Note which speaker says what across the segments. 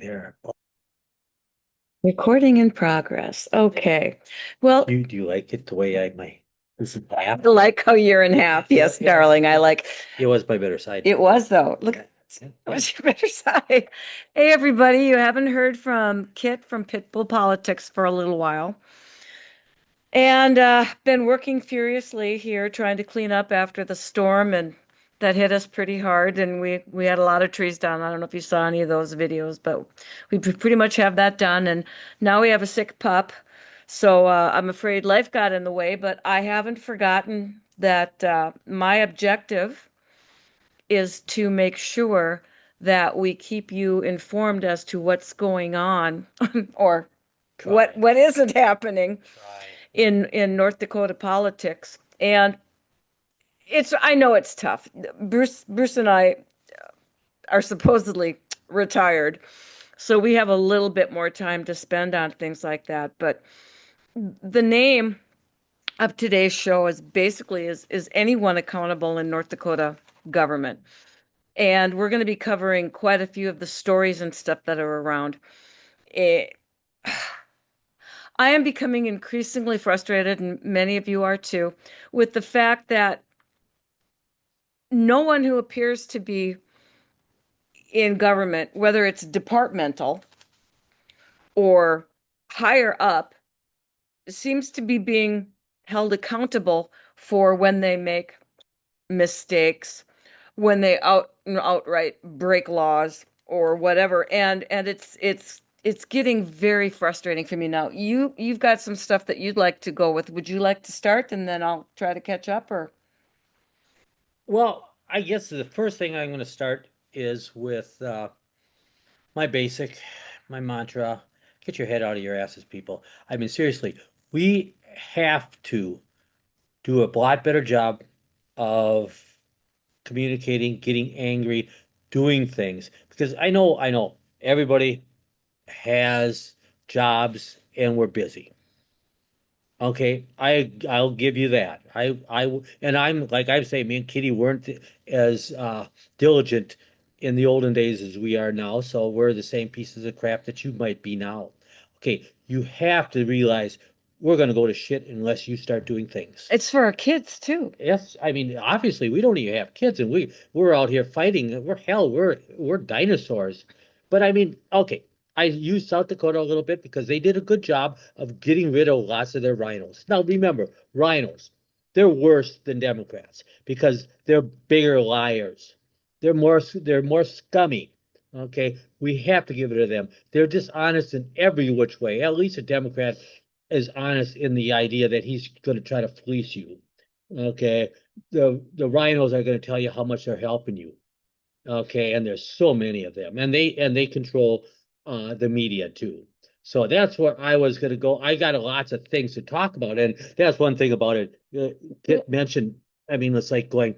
Speaker 1: there.
Speaker 2: Recording in progress. Okay. Well,
Speaker 1: Do you like it the way this is
Speaker 2: I
Speaker 1: laugh?
Speaker 2: like how you're in half. Yes, darling. I like
Speaker 1: It was my better side.
Speaker 2: it was though. Look, it was your better side. Hey, everybody. You haven't heard from Kit from Pitbull Politics for a little while. And been working furiously here trying to clean up after the storm and that hit us pretty hard. And we had a lot of trees down. I don't know if you saw any of those videos, but we pretty much have that done. And now we have a sick pup. So I'm afraid life got in the way, but I haven't forgotten that my objective is to make sure that we keep you informed as to what's going on or
Speaker 1: Try.
Speaker 2: what isn't happening
Speaker 1: Try.
Speaker 2: in North Dakota politics. And I know it's tough. Bruce and I are supposedly retired, so we have a little bit more time to spend on things like that. But the name of today's show is basically is anyone accountable in North Dakota government? And we're going to be covering quite a few of the stories and stuff that are around. Eh, I am becoming increasingly frustrated, and many of you are too, with the fact that no one who appears to be in government, whether it's departmental or higher up, seems to be being held accountable for when they make mistakes, when they outright break laws or whatever. And it's getting very frustrating for me now. You've got some stuff that you'd like to go with. Would you like to start and then I'll try to catch up or
Speaker 1: Well, I guess the first thing I'm going to start is with my basic, my mantra: get your head out of your asses, people. I mean, seriously, we have to do a lot better job of communicating, getting angry, doing things. Because I know everybody has jobs and we're busy. Okay, I'll give you that. And I'm like I say, me and Kitty weren't as diligent in the olden days as we are now, so we're the same pieces of crap that you might be now. Okay, you have to realize we're gonna go to shit unless you start doing things.
Speaker 2: it's for our kids too.
Speaker 1: Yes, I mean, obviously we don't even have kids, and we're out here fighting. We're dinosaurs. But I mean, okay, I use South Dakota a little bit because they did a good job of getting rid of lots of their rhinos. Now remember, rhinos, they're worse than Democrats because they're bigger liars. They're more scummy. Okay, we have to give it to them. They're dishonest in every which way. At least a Democrat is honest in the idea that he's going to try to fleece you. Okay, the rhinos are going to tell you how much they're helping you. Okay, and there's so many of them, and they control the media too. So that's where I was going to go. I got lots of things to talk about, and that's one thing about it. Kit mentioned. I mean, it's like going,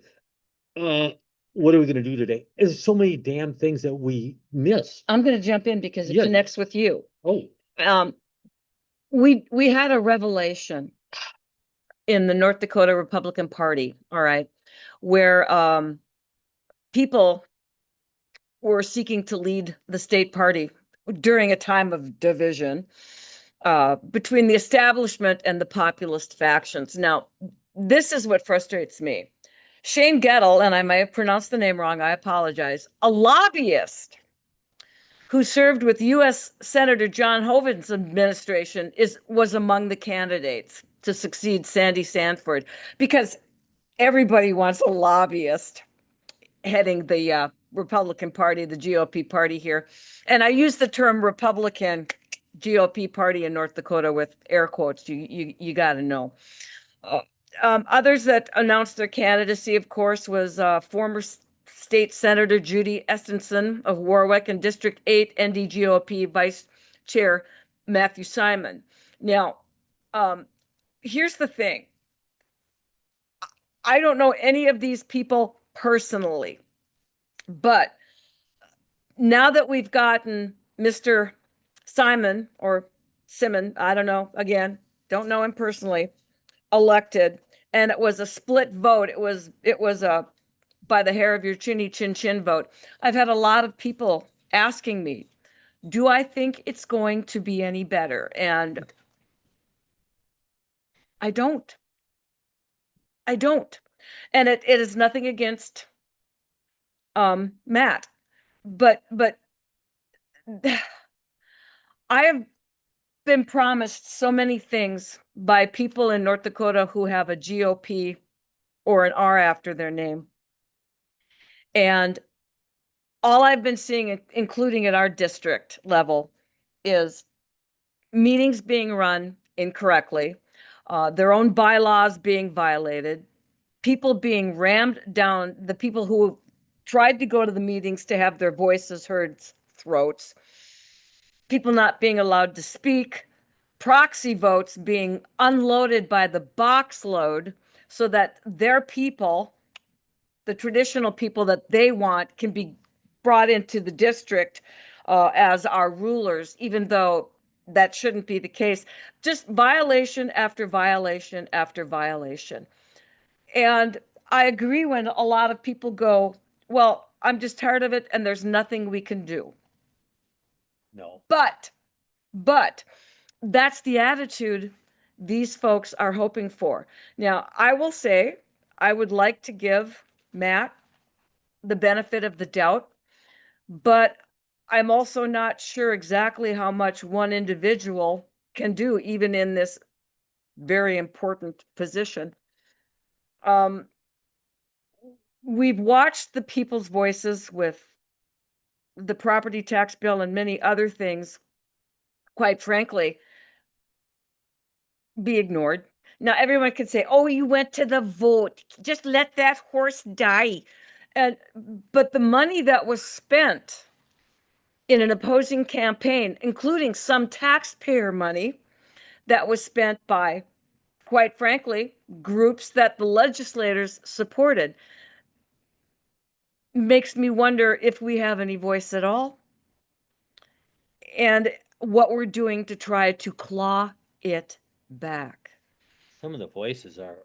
Speaker 1: uh, what are we going to do today? There's so many damn things that we miss.
Speaker 2: I'm going to jump in because it
Speaker 1: Yeah.
Speaker 2: connects with you.
Speaker 1: Oh,
Speaker 2: Um, we had a revelation in the North Dakota Republican Party, all right, where people were seeking to lead the state party during a time of division between the establishment and the populist factions. Now, this is what frustrates me. Shane Gettle, and I may have pronounced the name wrong, I apologize, a lobbyist who served with U.S. Senator John Hoeven's administration was among the candidates to succeed Sandy Sanford because everybody wants a lobbyist heading the Republican Party, the GOP party here. And I use the term Republican GOP party in North Dakota with air quotes. You got to know. Uh, Others that announced their candidacy, of course, was former State Senator Judy Estenson of Warwick and District 8 NDGOP Vice Chair Matthew Simon. Now, um, here's the thing. I don't know any of these people personally, but now that we've gotten Mr. Simon or Simon, I don't know, again, don't know him personally, elected, and it was a split vote. It was a by the hair of your chinny chin chin vote. I've had a lot of people asking me, Do I think it's going to be any better? And I don't. I don't. And it is nothing against Matt, but I have been promised so many things by people in North Dakota who have a GOP or an R after their name. And all I've been seeing, including at our district level, is meetings being run incorrectly, their own bylaws being violated, people being rammed down, the people who tried to go to the meetings to have their voices heard throats, people not being allowed to speak, proxy votes being unloaded by the box load so that their people, the traditional people that they want, can be brought into the district as our rulers, even though that shouldn't be the case. Just violation after violation after violation. And I agree when a lot of people go, well, I'm just tired of it and there's nothing we can do.
Speaker 1: No.
Speaker 2: But that's the attitude these folks are hoping for. Now, I will say, I would like to give Matt the benefit of the doubt, but I'm also not sure exactly how much one individual can do, even in this very important position. We've watched the people's voices with the property tax bill and many other things, quite frankly, be ignored. Now, everyone can say, oh, you went to the vote. Just let that horse die. And but the money that was spent in an opposing campaign, including some taxpayer money that was spent by, quite frankly, groups that the legislators supported, makes me wonder if we have any voice at all and what we're doing to try to claw it back.
Speaker 1: Some of the voices are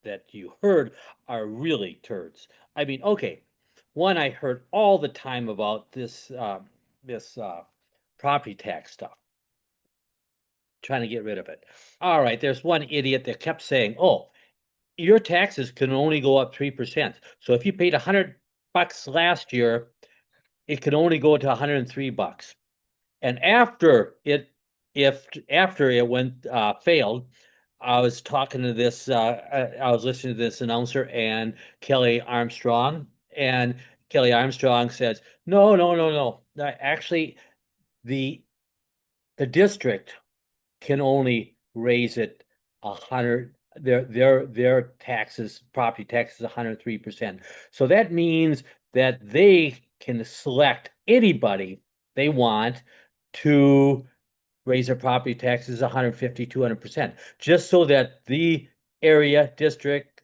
Speaker 1: that you heard are really turds. I mean, okay, one I heard all the time about this property tax stuff, trying to get rid of it. All right, there's one idiot that kept saying, "Oh, your taxes can only go up 3%. So if you paid $100 last year, it can only go to $103." And after it went failed, I was talking to this. I was listening to this announcer and Kelly Armstrong, and Kelly Armstrong says, "No, no, no, no. Actually, the the district can only raise it 100. Their taxes, property taxes, 103%. So that means that they can select anybody they want to raise their property taxes 150, 200%, just so that the area district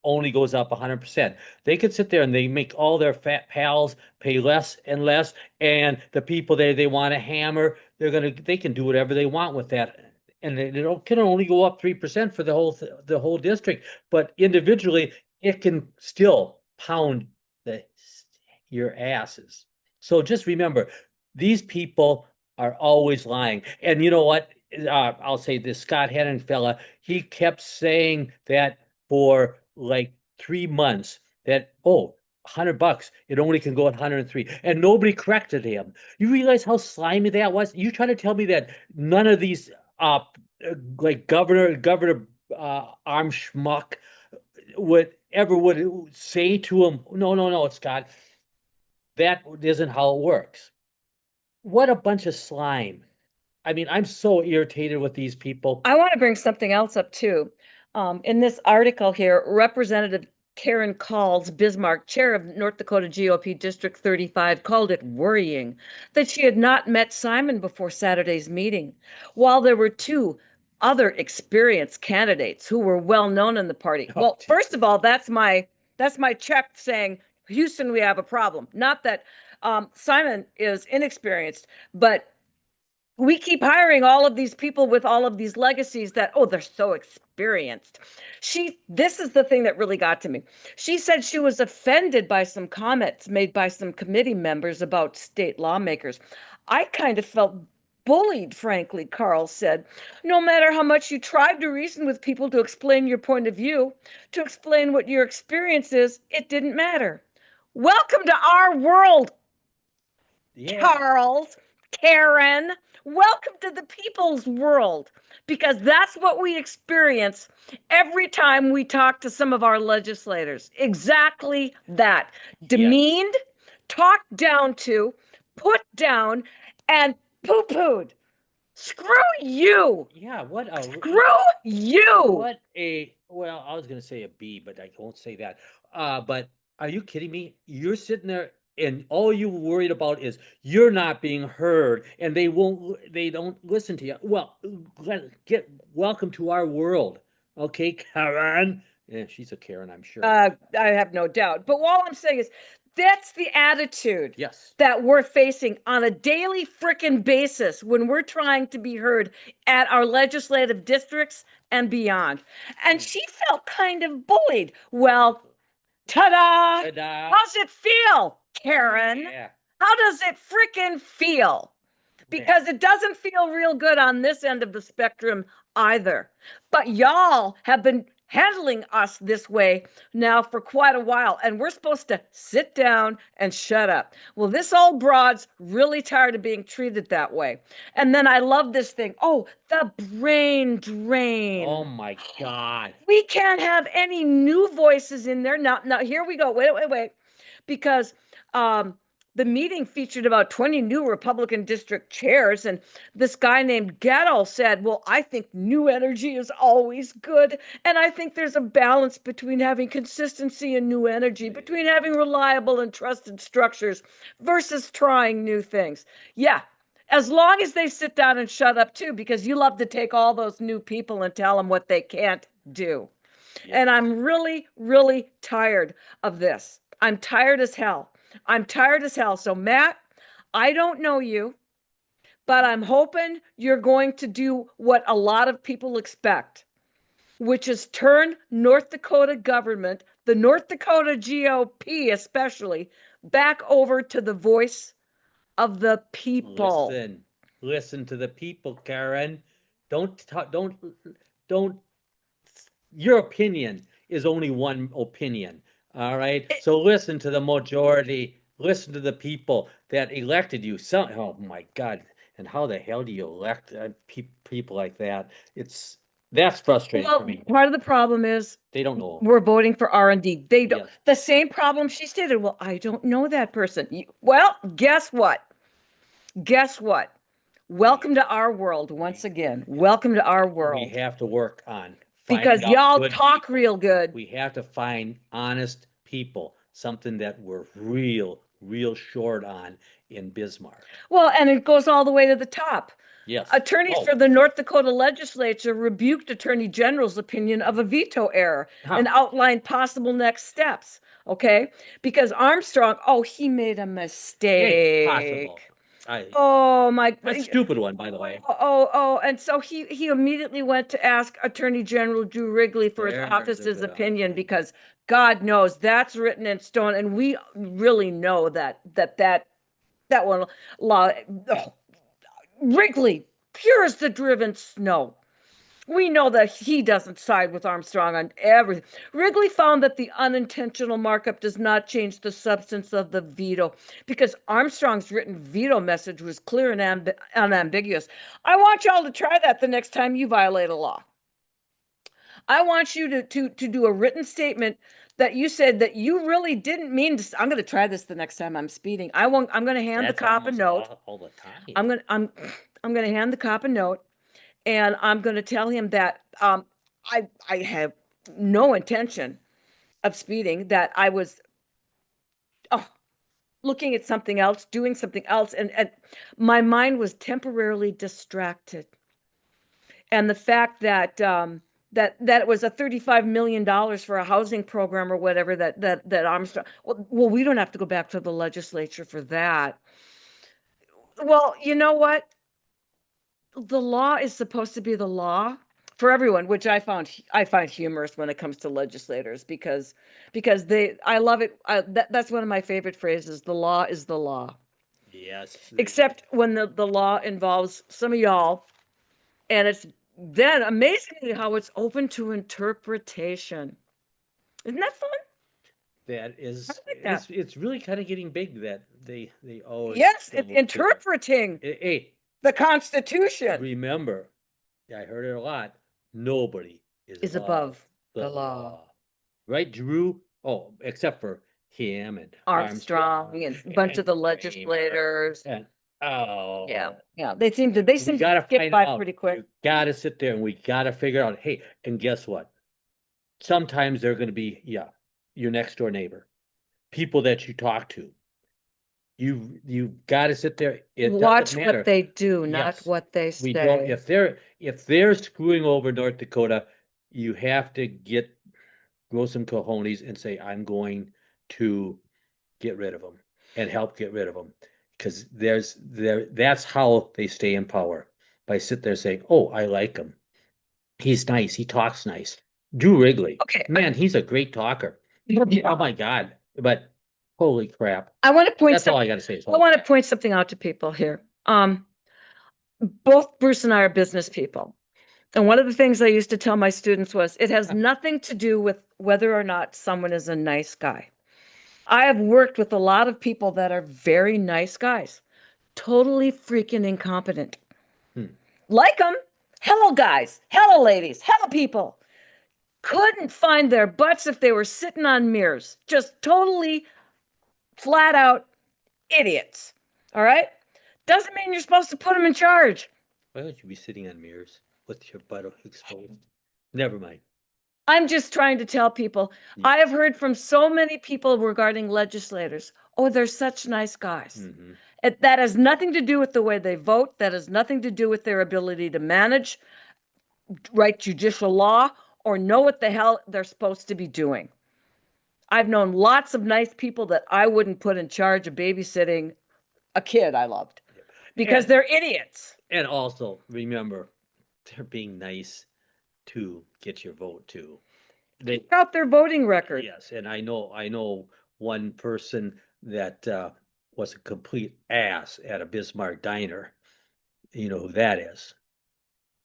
Speaker 1: only goes up 100%. They could sit there and they make all their fat pals pay less and less, and the people they want to hammer, they can do whatever they want with that. And it can only go up 3% for the whole district, but individually it can still pound the your asses. So just remember, these people are always lying. And you know what? I'll say this Scott Henning fella, he kept saying that for like 3 months that, oh, $100, it only can go at 103. And nobody corrected him. You realize how slimy that was? You try to tell me that none of these like Governor Arm Schmuck would say to him, no, no, no, Scott, that isn't how it works. What a bunch of slime. I mean, I'm so irritated with these people.
Speaker 2: I want to bring something else up too. In this article here, Representative Karen Calls Bismarck, chair of North Dakota GOP District 35, called it worrying that she had not met Simon before Saturday's meeting, while there were two other experienced candidates who were well known in the party.
Speaker 1: Oh,
Speaker 2: Well, first of all, that's my check saying, Houston, we have a problem. Not that Simon is inexperienced, but we keep hiring all of these people with all of these legacies that, oh, they're so experienced. This is the thing that really got to me. She said she was offended by some comments made by some committee members about state lawmakers. I kind of felt bullied, frankly, Carl said. No matter how much you tried to reason with people to explain your point of view, to explain what your experience is, it didn't matter. Welcome to our world,
Speaker 1: Yeah.
Speaker 2: Charles, Karen. Welcome to the people's world, because that's what we experience every time we talk to some of our legislators. Exactly that.
Speaker 1: Yes.
Speaker 2: Demeaned, talked down to, put down, and poo pooed. Screw you.
Speaker 1: Yeah.
Speaker 2: Screw you.
Speaker 1: Well, I was gonna say a B, but I won't say that. But are you kidding me? You're sitting there and all you worried about is you're not being heard and they don't listen to you. Well, welcome to our world. Okay, Karen. Yeah, she's a Karen, I'm sure.
Speaker 2: I have no doubt. But all I'm saying is that's the attitude
Speaker 1: Yes.
Speaker 2: that we're facing on a daily frickin' basis when we're trying to be heard at our legislative districts and beyond. And she felt kind of bullied. Well, ta-da!
Speaker 1: Ta-da.
Speaker 2: How's it feel, Karen?
Speaker 1: Yeah.
Speaker 2: How does it frickin' feel? Because it doesn't feel real good on this end of the spectrum either. But y'all have been handling us this way now for quite a while, and we're supposed to sit down and shut up. Well, this old broad's really tired of being treated that way. And then I love this thing. Oh, the brain drain.
Speaker 1: Oh my God.
Speaker 2: We can't have any new voices in there. Now here we go. Wait. Because the meeting featured about 20 new Republican district chairs, and this guy named Gatto said, well, I think new energy is always good, and I think there's a balance between having consistency and new energy, between having reliable and trusted structures versus trying new things. Yeah, as long as they sit down and shut up too, because you love to take all those new people and tell them what they can't do.
Speaker 1: Yeah.
Speaker 2: And I'm really, really tired of this. I'm tired as hell. I'm tired as hell. So, Matt, I don't know you, but I'm hoping you're going to do what a lot of people expect, which is turn North Dakota government, the North Dakota GOP especially, back over to the voice of the people.
Speaker 1: Listen to the people, Karen. Don't. Your opinion is only one opinion. All right. So listen to the majority. Listen to the people that elected you. Oh my God. And how the hell do you elect people like that? That's frustrating for me.
Speaker 2: Part of the problem is
Speaker 1: They don't know.
Speaker 2: we're voting for R&D. They don't.
Speaker 1: Yes.
Speaker 2: The same problem she stated. Well, I don't know that person. Well, guess what? Guess what? Welcome to our world once again. Welcome to our world.
Speaker 1: We have to work on
Speaker 2: because y'all talk real good.
Speaker 1: We have to find honest people, something that we're real short on in Bismarck.
Speaker 2: Well, and it goes all the way to the top.
Speaker 1: Yes.
Speaker 2: Attorneys for the North Dakota legislature rebuked Attorney General's opinion of a veto error and outlined possible next steps. Okay? Because Armstrong, he made a mistake.
Speaker 1: Possible.
Speaker 2: That's
Speaker 1: a stupid one, by the way.
Speaker 2: And so he immediately went to ask Attorney General Drew Wrigley for his office's opinion, because God knows that's written in stone, and we really know that one law. Wrigley, pure as the driven snow. We know that he doesn't side with Armstrong on everything. Wrigley found that the unintentional markup does not change the substance of the veto, because Armstrong's written veto message was clear and unambiguous. I want y'all to try that the next time you violate a law. I want you to do a written statement that you said that you really didn't mean to. I'm going to try this the next time I'm speeding. I'm going to hand the cop a note.
Speaker 1: All the time.
Speaker 2: I'm going to hand the cop a note, and I'm going to tell him that I have no intention of speeding, that I was looking at something else, doing something else, and my mind was temporarily distracted. And the fact that that it was a $35 million for a housing program or whatever that Armstrong. Well, we don't have to go back to the legislature for that. Well, you know what? The law is supposed to be the law for everyone, which I find humorous when it comes to legislators, because I love it. That's one of my favorite phrases. The law is the law.
Speaker 1: Yes.
Speaker 2: except when the law involves some of y'all. And it's then amazingly how it's open to interpretation. Isn't that fun?
Speaker 1: That is,
Speaker 2: I like that.
Speaker 1: it's really kind of getting big that they always
Speaker 2: Yes, it's
Speaker 1: double check.
Speaker 2: interpreting
Speaker 1: Hey,
Speaker 2: the Constitution
Speaker 1: remember, I heard it a lot. Nobody
Speaker 2: is above
Speaker 1: the
Speaker 2: the law.
Speaker 1: right, Drew? Oh, except for him and
Speaker 2: Armstrong and a bunch of the legislators.
Speaker 1: And oh,
Speaker 2: Yeah. They seem to
Speaker 1: we
Speaker 2: skip
Speaker 1: find
Speaker 2: by
Speaker 1: out.
Speaker 2: pretty quick.
Speaker 1: You gotta sit there and we gotta figure out. Hey, and guess what? Sometimes they're gonna be your next door neighbor, people that you talk to. You've got to sit there. It
Speaker 2: Watch
Speaker 1: doesn't matter.
Speaker 2: what they do, not
Speaker 1: Yes.
Speaker 2: what they
Speaker 1: We don't.
Speaker 2: say.
Speaker 1: If they're screwing over North Dakota, you have to grow some cojones and say, I'm going to get rid of them and help get rid of them, because that's how they stay in power, by sit there saying, oh, I like him. He's nice. He talks nice. Drew Wrigley.
Speaker 2: Okay.
Speaker 1: Man, he's a great talker. Oh my God. But holy crap.
Speaker 2: I want to point
Speaker 1: That's all I got to say.
Speaker 2: I want to point something out to people here. Both Bruce and I are business people. And one of the things I used to tell my students was it has nothing to do with whether or not someone is a nice guy. I have worked with a lot of people that are very nice guys, totally freaking incompetent. Like them. Hello, guys. Hello, ladies. Hello, people. Couldn't find their butts if they were sitting on mirrors. Just totally flat out idiots. All right? Doesn't mean you're supposed to put them in charge.
Speaker 1: Why would you be sitting on mirrors with your butt exposed? Never mind.
Speaker 2: I'm just trying to tell people. I have heard from so many people regarding legislators. Oh, they're such nice guys. That has nothing to do with the way they vote. That has nothing to do with their ability to manage, write judicial law, or know what the hell they're supposed to be doing. I've known lots of nice people that I wouldn't put in charge of babysitting a kid I loved, because they're idiots.
Speaker 1: And also remember, they're being nice to get your vote too. They
Speaker 2: got their voting record.
Speaker 1: Yes, and I know one person that was a complete ass at a Bismarck diner. You know who that is.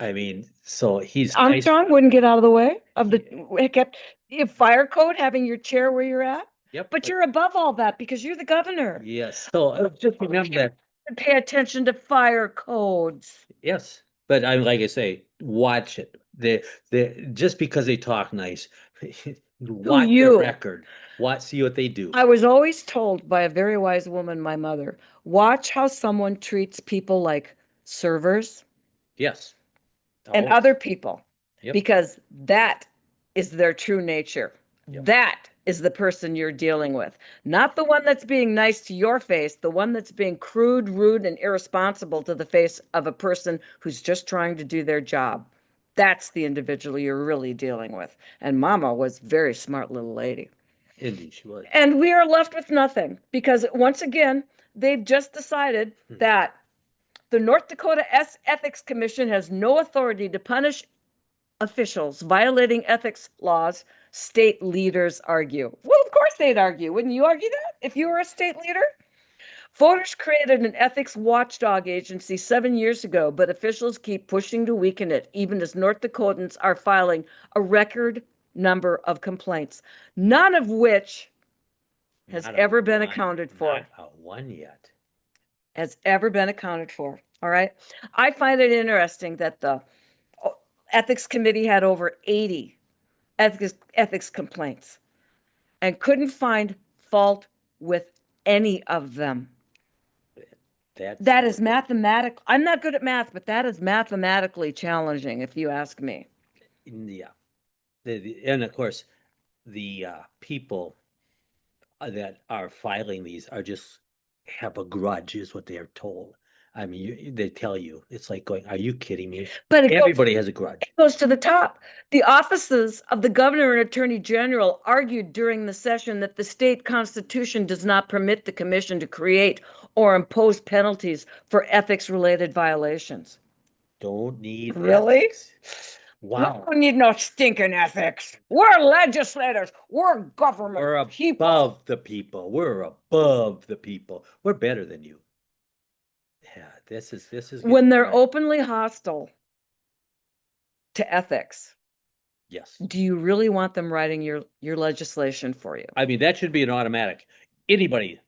Speaker 1: I mean, so he's
Speaker 2: Armstrong wouldn't get out of the way of fire code, having your chair where you're at.
Speaker 1: Yep.
Speaker 2: But you're above all that because you're the governor.
Speaker 1: Yes. So just remember that.
Speaker 2: Pay attention to fire codes.
Speaker 1: Yes. But like I say, watch it. They just because they talk nice, watch their record. See what they do.
Speaker 2: I was always told by a very wise woman, my mother, watch how someone treats people like servers.
Speaker 1: Yes.
Speaker 2: And other people. Yep. Because that is their true nature. Yep. That is the person you're dealing with. Not the one that's being nice to your face, the one that's being crude, rude, and irresponsible to the face of a person who's just trying to do their job. That's the individual you're really dealing with. And Mama was a very smart little lady.
Speaker 1: Indeed, she was.
Speaker 2: And we are left with nothing because, once again, they've just decided that the North Dakota Ethics Commission has no authority to punish officials violating ethics laws, state leaders argue. Well, of course they'd argue. Wouldn't you argue that if you were a state leader? Voters created an ethics watchdog agency 7 years ago, but officials keep pushing to weaken it, even as North Dakotans are filing a record number of complaints, none of which has ever been accounted for.
Speaker 1: Not one yet.
Speaker 2: Has ever been accounted for. All right. I find it interesting that the ethics committee had over 80 ethics complaints and couldn't find fault with any of them. That is mathematical. I'm not good at math, but that is mathematically challenging, if you ask me.
Speaker 1: Yeah. And of course, the people that are filing these are just have a grudge, is what they are told. I mean, they tell you, it's like going, are you kidding me? But everybody has a grudge.
Speaker 2: It goes to the top. The offices of the governor and attorney general argued during the session that the state constitution does not permit the commission to create or impose penalties for ethics-related violations.
Speaker 1: Don't need
Speaker 2: really?
Speaker 1: Ethics. Wow.
Speaker 2: We don't need no stinking ethics. We're legislators. We're government.
Speaker 1: We're above the people. We're above the people. We're better than you. Yeah, this is.
Speaker 2: When
Speaker 1: getting
Speaker 2: they're
Speaker 1: right.
Speaker 2: openly hostile to ethics,
Speaker 1: Yes.
Speaker 2: do you really want them writing your legislation for you?
Speaker 1: I mean, that should be an automatic. Anybody,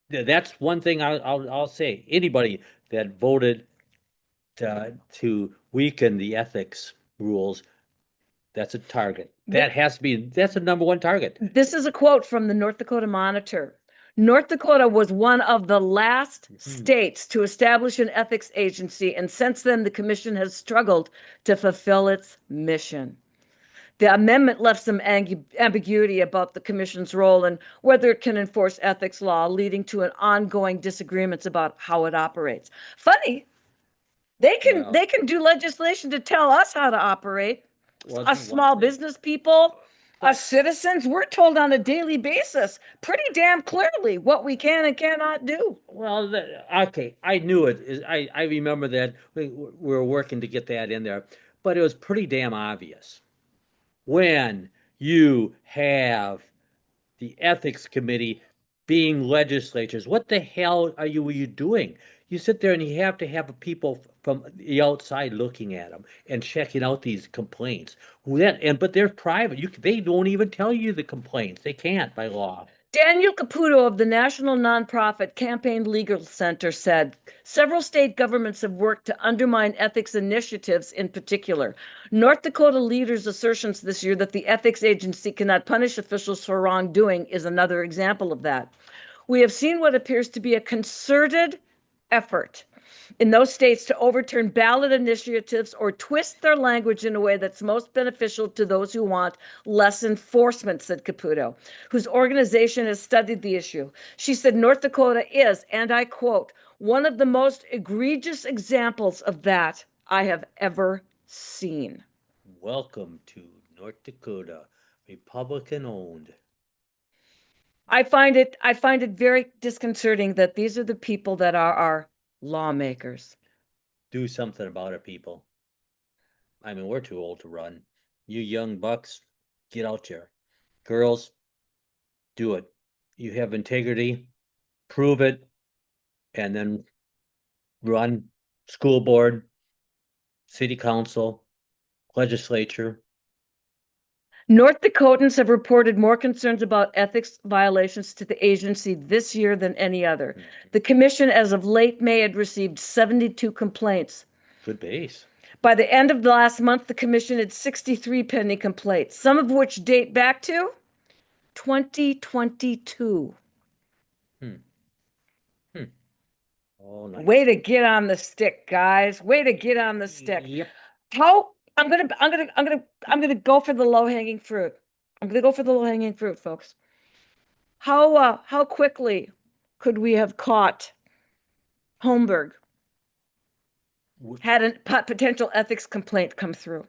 Speaker 1: that's one thing I'll say. Anybody that voted to weaken the ethics rules, that's a target.
Speaker 2: Th-
Speaker 1: That's a number one target.
Speaker 2: This is a quote from the North Dakota Monitor. North Dakota was one of the last
Speaker 1: Mhm.
Speaker 2: states to establish an ethics agency, and since then, the commission has struggled to fulfill its mission. The amendment left some ambiguity about the commission's role and whether it can enforce ethics law, leading to an ongoing disagreements about how it operates. Funny,
Speaker 1: Well,
Speaker 2: they can do legislation to tell us how to operate.
Speaker 1: well,
Speaker 2: Us small business people, us citizens, we're told on a daily basis pretty damn clearly what we can and cannot do.
Speaker 1: well, okay, I knew it. I remember that we were working to get that in there, but it was pretty damn obvious when you have the ethics committee being legislatures. What the hell were you doing? You sit there and you have to have people from the outside looking at them and checking out these complaints. But they're private. They don't even tell you the complaints. They can't by law.
Speaker 2: Daniel Caputo of the national nonprofit Campaign Legal Center said several state governments have worked to undermine ethics initiatives in particular. North Dakota leaders' assertions this year that the ethics agency cannot punish officials for wrongdoing is another example of that. We have seen what appears to be a concerted effort in those states to overturn ballot initiatives or twist their language in a way that's most beneficial to those who want less enforcement, said Caputo, whose organization has studied the issue. She said North Dakota is, and I quote, one of the most egregious examples of that I have ever seen.
Speaker 1: Welcome to North Dakota, Republican owned.
Speaker 2: I find it very disconcerting that these are the people that are our lawmakers.
Speaker 1: Do something about it, people. I mean, we're too old to run. You young bucks, get out there. Girls, do it. You have integrity, prove it, and then run school board, city council, legislature.
Speaker 2: North Dakotans have reported more concerns about ethics violations to the agency this year than any other. The commission, as of late May, had received 72 complaints.
Speaker 1: Good base.
Speaker 2: By the end of the last month, the commission had 63 pending complaints, some of which date back to 2022.
Speaker 1: Hmm. Hmm. Oh, nice.
Speaker 2: Way to get on the stick, guys. Way to get on the stick.
Speaker 1: Yep.
Speaker 2: How I'm gonna go for the low-hanging fruit. I'm gonna go for the low-hanging fruit, folks. How quickly could we have caught Holmberg had a potential ethics complaint come through,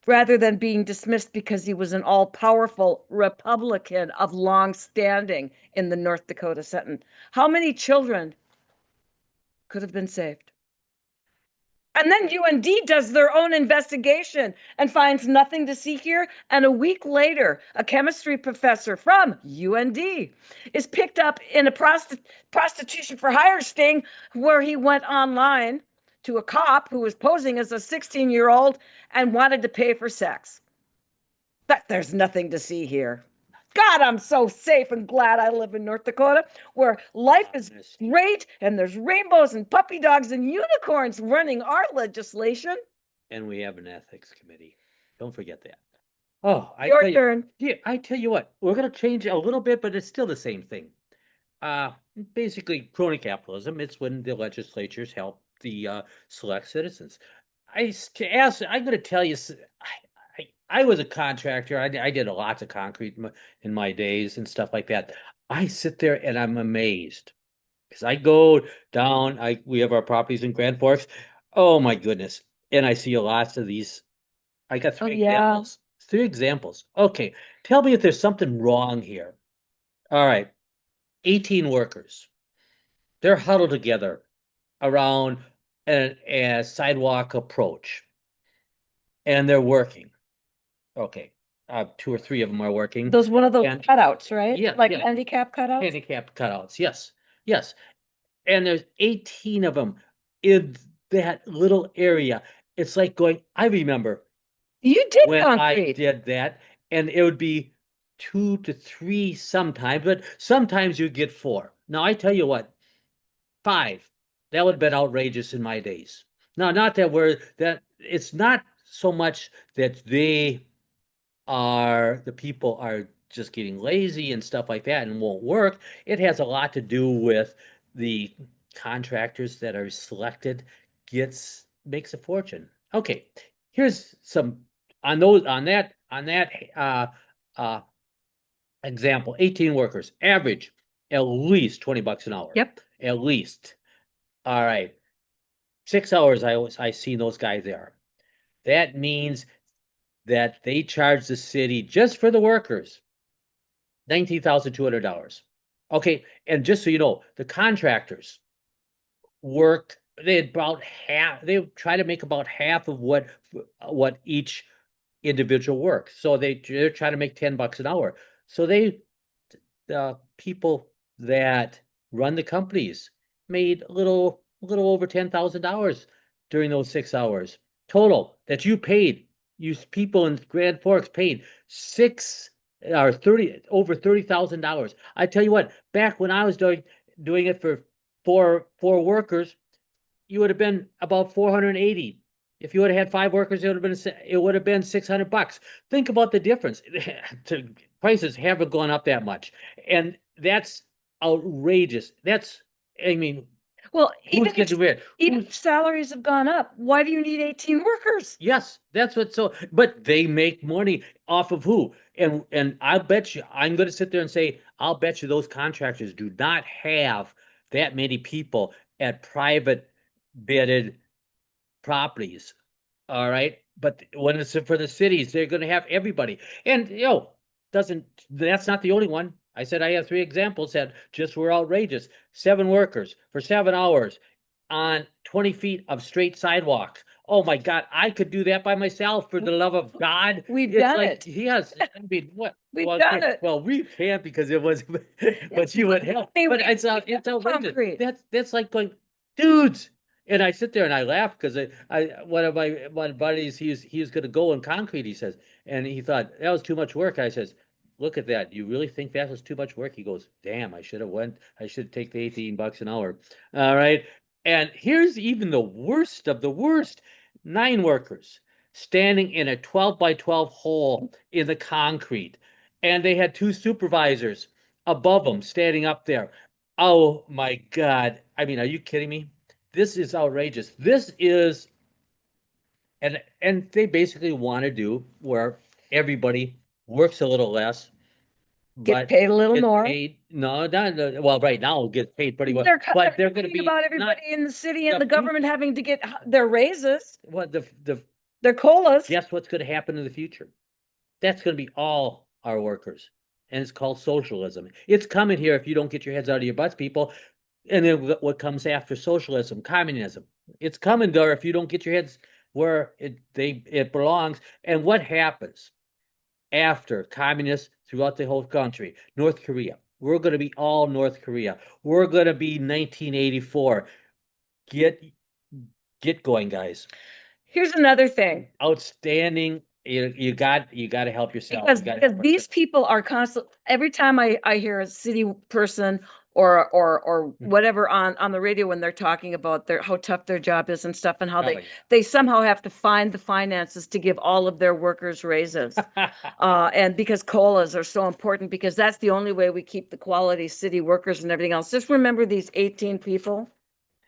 Speaker 2: rather than being dismissed because he was an all-powerful Republican of long standing in the North Dakota Senate? How many children could have been saved? And then UND does their own investigation and finds nothing to see here. And a week later, a chemistry professor from UND is picked up in a prostitution for hire sting where he went online to a cop who was posing as a 16-year-old and wanted to pay for sex. But there's nothing to see here. God, I'm so safe and glad I live in North Dakota, where life is great and there's rainbows and puppy dogs and unicorns running our legislation.
Speaker 1: And we have an ethics committee. Don't forget that. Oh,
Speaker 2: Your turn.
Speaker 1: Yeah, I tell you what, we're gonna change it a little bit, but it's still the same thing. Uh, Basically, crony capitalism. It's when the legislatures help the select citizens. I'm going to tell you, I was a contractor. I did lots of concrete in my days and stuff like that. I sit there and I'm amazed because I go down. We have our properties in Grand Forks. Oh my goodness! And I see lots of these. I got three examples. Three examples. Okay, tell me if there's something wrong here. All right, 18 workers. They're huddled together around a sidewalk approach, and they're working. Okay, two or three of them are working.
Speaker 2: Those one of those
Speaker 1: And
Speaker 2: cutouts, right?
Speaker 1: yeah,
Speaker 2: Like
Speaker 1: yeah,
Speaker 2: handicap cutouts.
Speaker 1: handicapped cutouts. Yes, yes. and there's 18 of them in that little area. It's like going, I remember
Speaker 2: You did
Speaker 1: when I
Speaker 2: concrete.
Speaker 1: did that, and it would be 2 to 3 sometimes, but sometimes you get 4. Now I tell you what, 5, that would have been outrageous in my days. Now, not that we're that it's not so much that the people are just getting lazy and stuff like that and won't work. It has a lot to do with the contractors that are selected gets makes a fortune. Okay, here's some on that uh example, 18 workers, average at least $20 an hour.
Speaker 2: Yep.
Speaker 1: At least. All right. 6 hours I seen those guys there. That means that they charge the city just for the workers $19,200. Okay, and just so you know, the contractors work they about half they try to make about half of what each individual works. So they're trying to make $10 an hour. So the people that run the companies made a little over $10,000 during those 6 hours total that you paid. You people in Grand Forks paid six or 30 over $30,000. I tell you what, back when I was doing it for four workers, you would have been about 480. If you would have had 5 workers, it would have been $600. Think about the difference. Prices haven't gone up that much, and that's outrageous. I mean,
Speaker 2: Well,
Speaker 1: who's getting rid?
Speaker 2: even
Speaker 1: Who's
Speaker 2: if salaries have gone up, why do you need 18 workers?
Speaker 1: Yes, that's what so but they make money off of who? And I bet you I'm gonna sit there and say, I'll bet you those contractors do not have that many people at private bidded properties. All right. But when it's for the cities, they're going to have everybody. And, doesn't, that's not the only one. I said I have 3 examples that just were outrageous. 7 workers for 7 hours on 20 feet of straight sidewalks. Oh my God, I could do that by myself for the love of God.
Speaker 2: We've
Speaker 1: It's
Speaker 2: done
Speaker 1: like,
Speaker 2: it.
Speaker 1: yes, I mean, what?
Speaker 2: We've
Speaker 1: Well,
Speaker 2: done it.
Speaker 1: well, we can't because it was, but you would help.
Speaker 2: I mean,
Speaker 1: But
Speaker 2: we
Speaker 1: it's outrageous.
Speaker 2: concrete.
Speaker 1: That's like going, dudes. And I sit there and I laugh because I one of my buddies he was going to go in concrete. He says, and he thought that was too much work. I says, look at that. You really think that was too much work? He goes, damn, I should have went. I should take the $18 an hour. All right. And here's even the worst of the worst: 9 workers standing in a 12 by 12 hole in the concrete, and they had 2 supervisors above them standing up there. Oh my God! I mean, are you kidding me? This is outrageous. This is and they basically want to do where everybody works a little less,
Speaker 2: Get
Speaker 1: but
Speaker 2: paid a little
Speaker 1: gets
Speaker 2: more.
Speaker 1: paid. No, not well. Right now, gets paid pretty well,
Speaker 2: They're
Speaker 1: but they're going to
Speaker 2: complaining
Speaker 1: be
Speaker 2: about
Speaker 1: not
Speaker 2: everybody in the city and
Speaker 1: the
Speaker 2: the government
Speaker 1: future.
Speaker 2: having to get their raises,
Speaker 1: What the
Speaker 2: their colas.
Speaker 1: guess what's going to happen in the future? That's going to be all our workers, and it's called socialism. It's coming here if you don't get your heads out of your butts, people. And then what comes after socialism? Communism. It's coming there if you don't get your heads where it belongs. And what happens after communists throughout the whole country? North Korea. We're going to be all North Korea. We're going to be 1984. Get get going, guys.
Speaker 2: Here's another thing.
Speaker 1: Outstanding. You got to help yourself.
Speaker 2: Because
Speaker 1: You got to
Speaker 2: because
Speaker 1: help
Speaker 2: these
Speaker 1: ourselves.
Speaker 2: people are constant. Every time I hear a city person or whatever on the radio when they're talking about their how tough their job is and stuff and how
Speaker 1: Oh yeah.
Speaker 2: they somehow have to find the finances to give all of their workers raises. And because colas are so important, because that's the only way we keep the quality city workers and everything else. Just remember these 18 people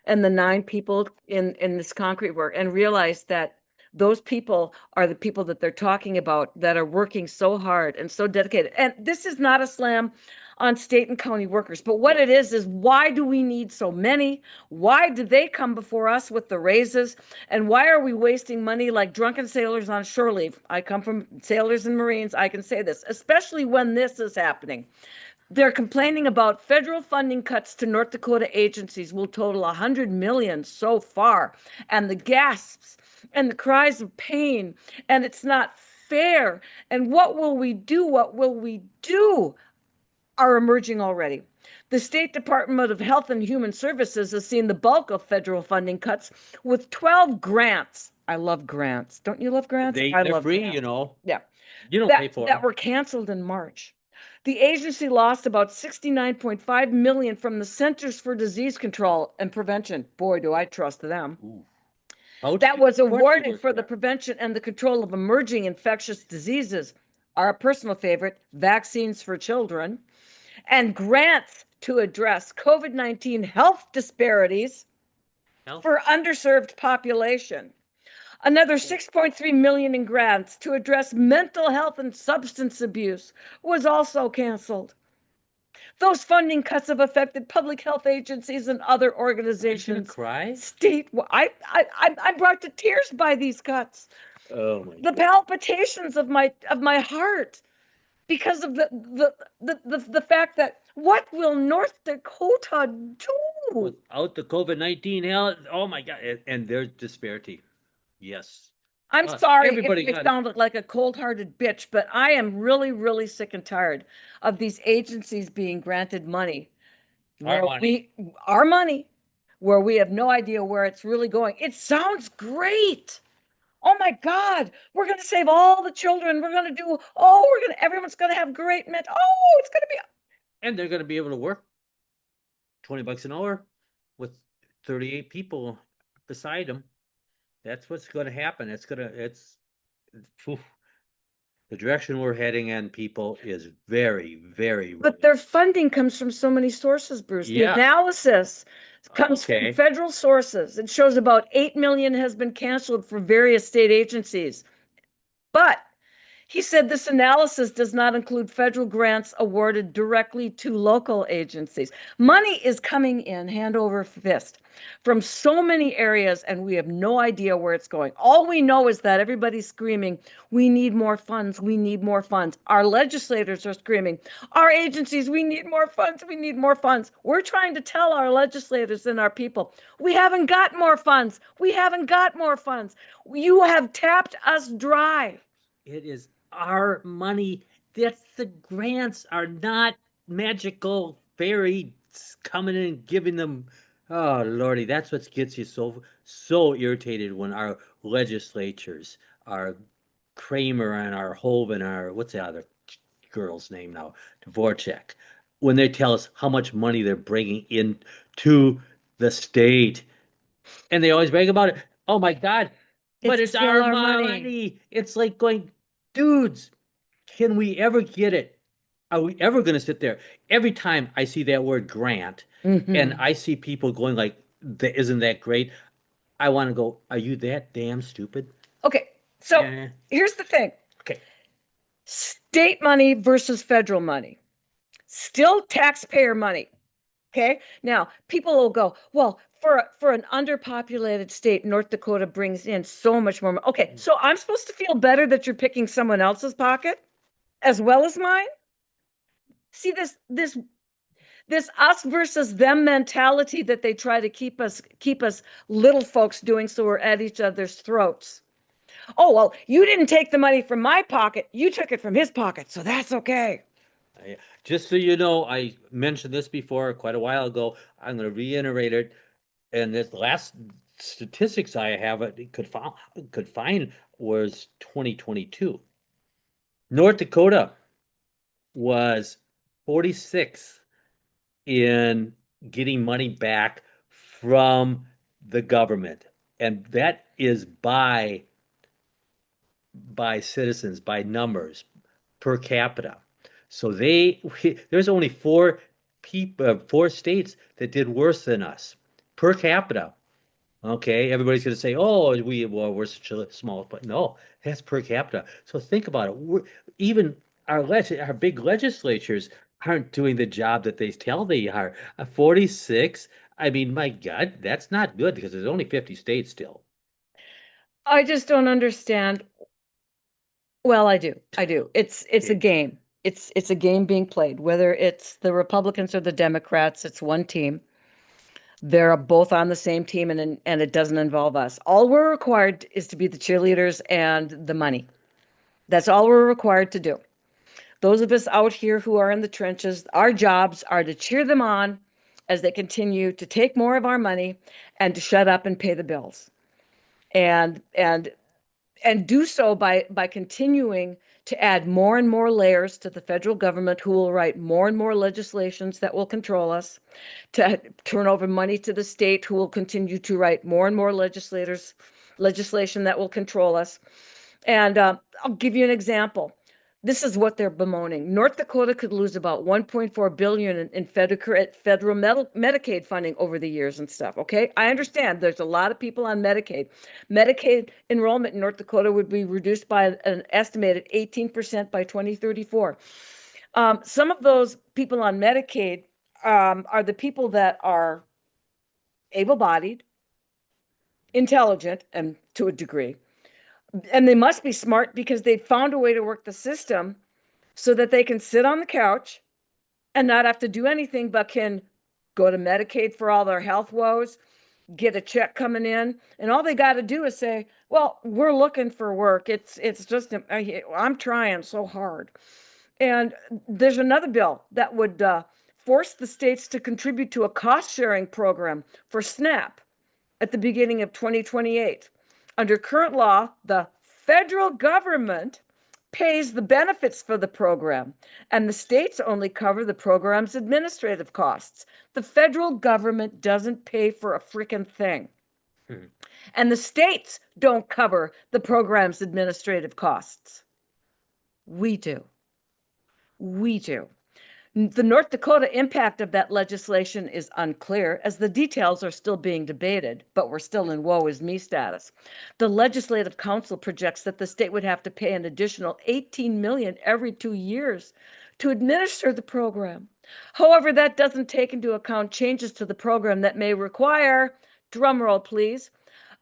Speaker 2: and the 9 people in this concrete work, and realize that those people are the people that they're talking about that are working so hard and so dedicated. And this is not a slam on state and county workers, but what it is why do we need so many? Why did they come before us with the raises? And why are we wasting money like drunken sailors on shore leave? I come from sailors and Marines. I can say this, especially when this is happening. They're complaining about federal funding cuts to North Dakota agencies will total 100 million so far, and the gasps and the cries of pain, and it's not fair. And what will we do? What will we do? Are emerging already. The State Department of Health and Human Services has seen the bulk of federal funding cuts with 12 grants. I love grants. Don't you love grants? I
Speaker 1: They're
Speaker 2: love
Speaker 1: free,
Speaker 2: grants. Yeah.
Speaker 1: You don't pay
Speaker 2: That
Speaker 1: for
Speaker 2: that
Speaker 1: them.
Speaker 2: were canceled in March. The agency lost about 69.5 million from the Centers for Disease Control and Prevention. Boy, do I trust them.
Speaker 1: Ooh.
Speaker 2: That was
Speaker 1: Of course they
Speaker 2: awarded
Speaker 1: work
Speaker 2: for the
Speaker 1: there.
Speaker 2: prevention and the control of emerging infectious diseases, our personal favorite, vaccines for children, and grants to address COVID-19 health disparities
Speaker 1: Health.
Speaker 2: for underserved population. Another 6.3 million in grants to address mental health and substance abuse was also canceled. Those funding cuts have affected public health agencies and other
Speaker 1: Are you gonna
Speaker 2: organizations.
Speaker 1: cry?
Speaker 2: I'm brought to tears by these cuts.
Speaker 1: Oh my
Speaker 2: The
Speaker 1: God.
Speaker 2: palpitations of my heart because of the fact that what will North Dakota do?
Speaker 1: Without the COVID-19 health, oh my God. And there's disparity. Yes.
Speaker 2: I'm sorry if
Speaker 1: Everybody
Speaker 2: I
Speaker 1: got
Speaker 2: sounded like a cold-hearted bitch, but I am really, really sick and tired of these agencies being granted money
Speaker 1: our
Speaker 2: where
Speaker 1: money.
Speaker 2: our money, where we have no idea where it's really going. It sounds great. Oh my God, we're going to save all the children. Everyone's going to have great it's going to be.
Speaker 1: And they're gonna be able to work 20 bucks an hour with 38 people beside them. That's what's gonna happen. It's phew, the direction we're heading in, people, is very, very
Speaker 2: But
Speaker 1: wrong.
Speaker 2: their funding comes from so many sources, Bruce. The
Speaker 1: Yeah.
Speaker 2: analysis comes from
Speaker 1: Okay.
Speaker 2: federal sources. It shows about 8 million has been canceled for various state agencies. But he said this analysis does not include federal grants awarded directly to local agencies. Money is coming in hand over fist from so many areas, and we have no idea where it's going. All we know is that everybody's screaming, we need more funds, we need more funds. Our legislators are screaming, our agencies, we need more funds, we need more funds. We're trying to tell our legislators and our people, we haven't got more funds, we haven't got more funds. You have tapped us dry.
Speaker 1: It is our money. The grants are not magical fairies coming in and giving them. Oh Lordy, that's what gets you so irritated when our legislatures, our Kramer and our Hoven, our what's the other girl's name now, Dvorak, when they tell us how much money they're bringing in to the state, and they always brag about it. Oh my God, but
Speaker 2: It's
Speaker 1: it's
Speaker 2: still
Speaker 1: our
Speaker 2: our money.
Speaker 1: money. It's like going, dudes, can we ever get it? Are we ever going to sit there? Every time I see that word grant and
Speaker 2: Mhm.
Speaker 1: I see people going like, Isn't that great?" I want to go, are you that damn stupid?
Speaker 2: Okay, so
Speaker 1: Eh,
Speaker 2: here's the thing.
Speaker 1: okay.
Speaker 2: State money versus federal money. Still taxpayer money. Okay? Now, people will go, well, for an underpopulated state, North Dakota brings in so much more. Okay, so I'm supposed to feel better that you're picking someone else's pocket as well as mine? See this us versus them mentality that they try to keep us little folks doing so we're at each other's throats. Oh, well, you didn't take the money from my pocket. You took it from his pocket, so that's okay.
Speaker 1: Just so you know, I mentioned this before quite a while ago. I'm going to reiterate it. And this last statistics I have could find was 2022. North Dakota was 46th in getting money back from the government, and that is by citizens, by numbers per capita. So there's only four states that did worse than us per capita. Okay, everybody's going to say, "Oh, we're such a small," but no, that's per capita. So think about it. Even our big legislatures aren't doing the job that they tell they are. 46. I mean, my God, that's not good because there's only 50 states still.
Speaker 2: I just don't understand. Well, I do. I do. It's a
Speaker 1: Okay.
Speaker 2: game. It's a game being played. Whether it's the Republicans or the Democrats, it's one team. They're both on the same team, and it doesn't involve us. All we're required is to be the cheerleaders and the money. That's all we're required to do. Those of us out here who are in the trenches, our jobs are to cheer them on as they continue to take more of our money and to shut up and pay the bills. And do so by continuing to add more and more layers to the federal government, who will write more and more legislations that will control us, to turn over money to the state, who will continue to write more and more legislation that will control us. And I'll give you an example. This is what they're bemoaning. North Dakota could lose about 1.4 billion in federal Medicaid funding over the years and stuff. Okay, I understand there's a lot of people on Medicaid. Medicaid enrollment in North Dakota would be reduced by an estimated 18% by 2034. Some of those people on Medicaid are the people that are able-bodied, intelligent, and to a degree. And they must be smart because they found a way to work the system so that they can sit on the couch and not have to do anything, but can go to Medicaid for all their health woes, get a check coming in, and all they got to do is say, well, we're looking for work. It's just, I'm trying so hard. And there's another bill that would force the states to contribute to a cost-sharing program for SNAP at the beginning of 2028. Under current law, the federal government pays the benefits for the program, and the states only cover the program's administrative costs. The federal government doesn't pay for a freaking thing.
Speaker 1: Hmm.
Speaker 2: And the states don't cover the program's administrative costs. We do. We do. The North Dakota impact of that legislation is unclear, as the details are still being debated, but we're still in woe is me status. The Legislative Council projects that the state would have to pay an additional $18 million every 2 years to administer the program. However, that doesn't take into account changes to the program that may require, drumroll please,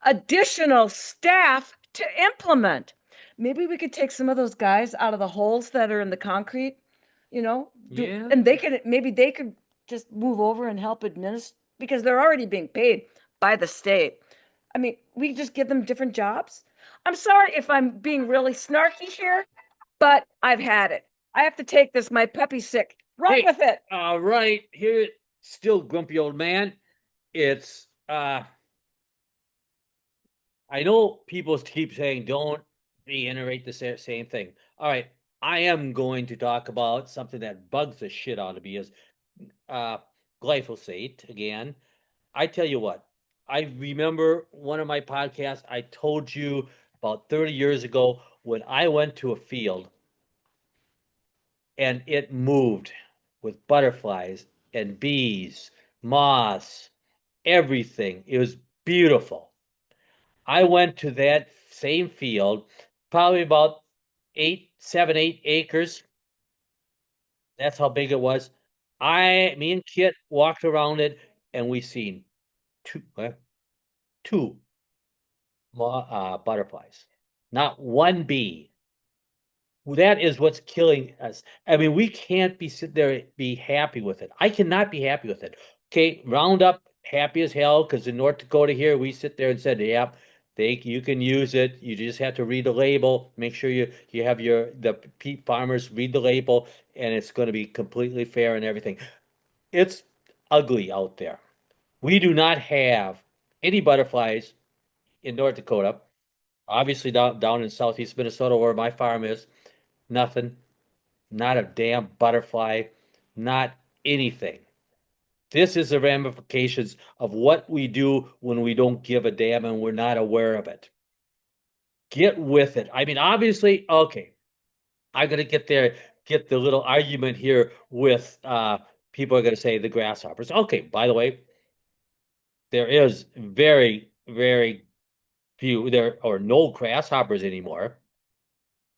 Speaker 2: additional staff to implement. Maybe we could take some of those guys out of the holes that are in the concrete,
Speaker 1: Yeah.
Speaker 2: and maybe they could just move over and help administer, because they're already being paid by the state. I mean, we just give them different jobs. I'm sorry if I'm being really snarky here, but I've had it. I have to take this. My puppy's sick. Run
Speaker 1: Hey,
Speaker 2: with it.
Speaker 1: all right, here, still grumpy old man. It's I know people keep saying don't reiterate the same thing. All right, I am going to talk about something that bugs the shit out of me is uh, glyphosate again. I tell you what, I remember one of my podcasts, I told you about 30 years ago when I went to a field and it moved with butterflies and bees, moths, everything. It was beautiful. I went to that same field, probably about 8 acres. That's how big it was. Me and Kit walked around it, and we seen two butterflies, not one bee. That is what's killing us. I mean, we can't be sit there be happy with it. I cannot be happy with it. Okay, Roundup, happy as hell, because in North Dakota here, we sit there and said, "Yep, you can use it. You just have to read the label. Make sure you have the peat farmers read the label, and it's going to be completely fair and everything." It's ugly out there. We do not have any butterflies in North Dakota. Obviously, down in southeast Minnesota, where my farm is, nothing. Not a damn butterfly. Not anything. This is the ramifications of what we do when we don't give a damn and we're not aware of it. Get with it. I mean, obviously, okay, I'm gonna get the little argument here with people are gonna say the grasshoppers. Okay, by the way, there is very, very few there or no grasshoppers anymore.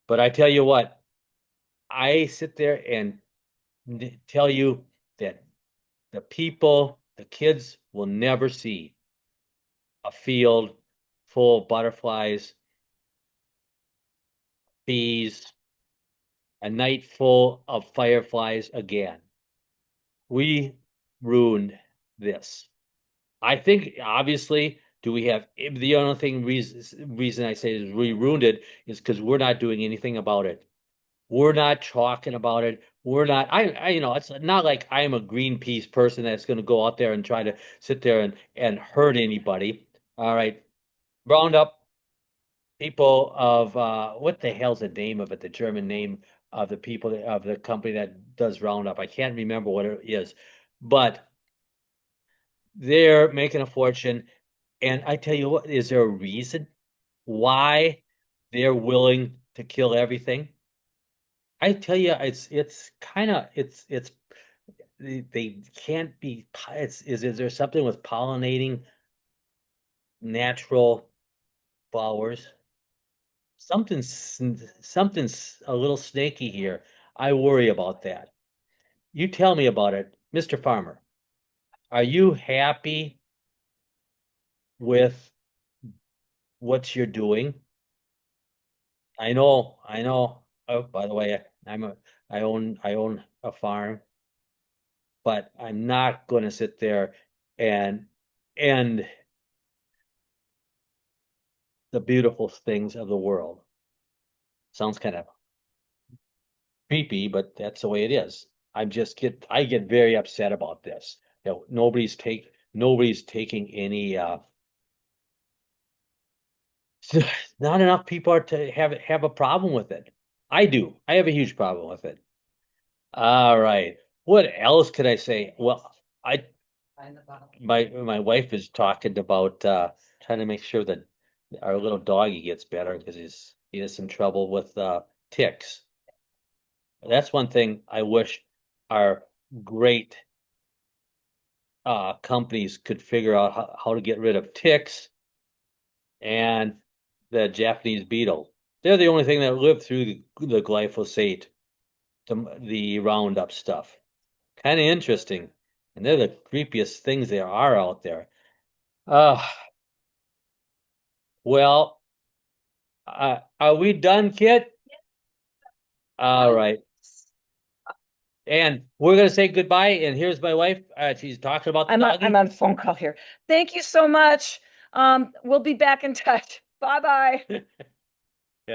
Speaker 1: But I tell you what, I sit there and tell you that the kids will never see a field full of butterflies, bees, a night full of fireflies again. We ruined this. I think obviously, do we have the only reason I say is we ruined it is because we're not doing anything about it. We're not talking about it. We're not, you know, it's not like I'm a Greenpeace person that's going to go out there and try to sit there and hurt anybody. All right. Roundup people of, what the hell's the name of it? The German name of the people of the company that does Roundup. I can't remember what it is, but they're making a fortune. And I tell you what, is there a reason why they're willing to kill everything? I tell you, it's kind of it's they can't be. Is there something with pollinating natural flowers? Something's a little snaky here. I worry about that. You tell me about it, Mr. Farmer. Are you happy with what you're doing? I know. Oh, by the way, I own a farm, but I'm not going to sit there and end the beautiful things of the world. Sounds kind of creepy, but that's the way it is. I get very upset about this. You know, nobody's taking any not enough people are to have a problem with it. I do. I have a huge problem with it. All right. What else could I say? Well, I my wife is talking about trying to make sure that our little doggy gets better because he has some trouble with ticks. That's one thing I wish our great companies could figure out how to get rid of ticks and the Japanese beetle. They're the only thing that lived through the glyphosate, the Roundup stuff. Kind of interesting. And they're the creepiest things there are out there. Uh, well, are we done, Kit? All right. And we're gonna say goodbye. And here's my wife. She's talking about the doggy.
Speaker 2: I'm on a phone call here. Thank you so much. We'll be back in touch. Bye bye.